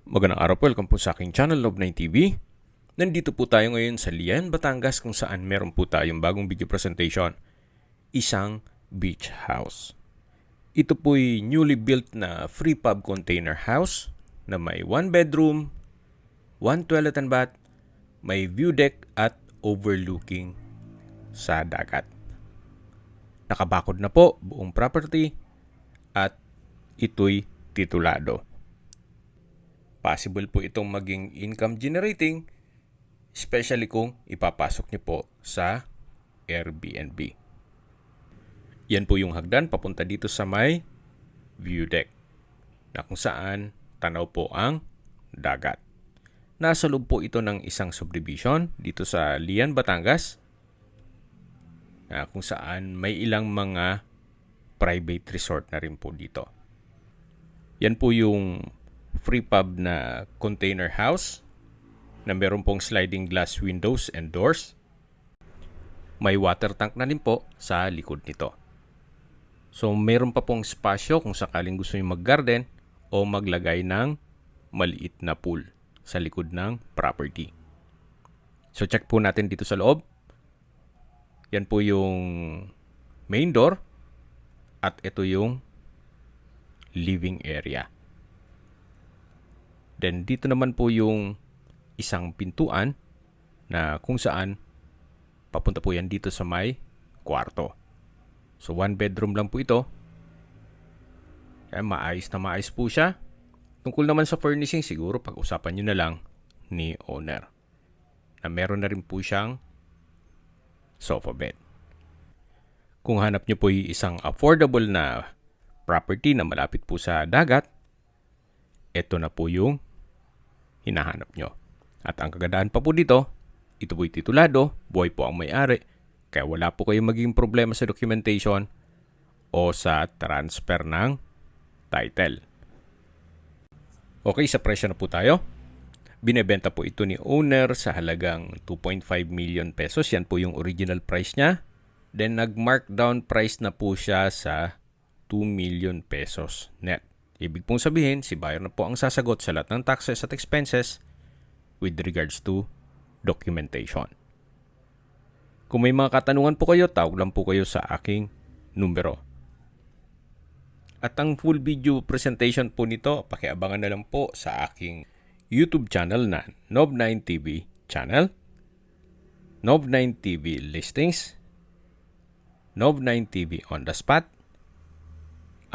Magandang araw po, welcome po sa aking channel, Love9 TV. Nandito po tayo ngayon sa Lian, Batangas kung saan meron po tayong bagong video presentation. Isang beach house. Ito po'y newly built na free pub container house na may 1 bedroom, 1 toilet and bath, may view deck at overlooking sa dagat. Nakabakod na po buong property at ito'y titulado. Possible po itong maging income generating, especially kung ipapasok niyo po sa Airbnb. Yan po yung hagdan papunta dito sa may view deck na kung saan tanaw po ang dagat. Nasa loob po ito ng isang subdivision dito sa Lian, Batangas na kung saan may ilang mga private resort na rin po dito. Yan po yung free pub na container house na meron pong sliding glass windows and doors. May water tank na rin po sa likod nito. So meron pa pong spasyo kung sakaling gusto nyo mag-garden o maglagay ng maliit na pool sa likod ng property. So check po natin dito sa loob. Yan po yung main door at ito yung living area. Then dito naman po yung isang pintuan na kung saan papunta po yan dito sa may kwarto. So 1 bedroom lang po ito. Kaya maayos na maayos po siya. Tungkol naman sa furnishing, siguro pag-usapan nyo na lang ni owner. Na meron na rin po siyang sofa bed. Kung hanap nyo po yung isang affordable na property na malapit po sa dagat, ito na po yung hinahanap nyo. At ang kagandahan pa po dito, ito po'y titulado, buhay po ang may-ari, kaya wala po kayong maging problema sa documentation o sa transfer ng title. Okay, sa presyo na po tayo. Binebenta po ito ni owner sa halagang 2.5 million pesos. Yan po yung original price niya. Then nag-markdown price na po siya sa 2 million pesos net. Ibig pong sabihin, si buyer na po ang sasagot sa lahat ng taxes at expenses with regards to documentation. Kung may mga katanungan po kayo, tawag lang po kayo sa aking numero. At ang full video presentation po nito, pakiabangan na lang po sa aking YouTube channel na Nov9 TV channel, Nov9 TV Listings, Nov9 TV On The Spot,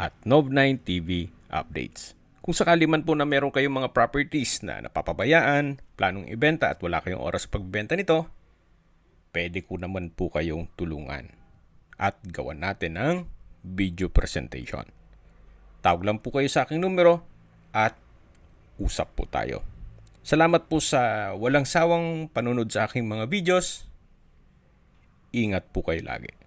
at Nov9 TV Updates. Kung sakali man po na meron kayong mga properties na napapabayaan, planong ibenta at wala kayong oras pagbenta nito, pwede ko naman po kayong tulungan at gawan natin ng video presentation. Tawag lang po kayo sa aking numero at usap po tayo. Salamat po sa walang sawang panunod sa aking mga videos. Ingat po kayo lagi.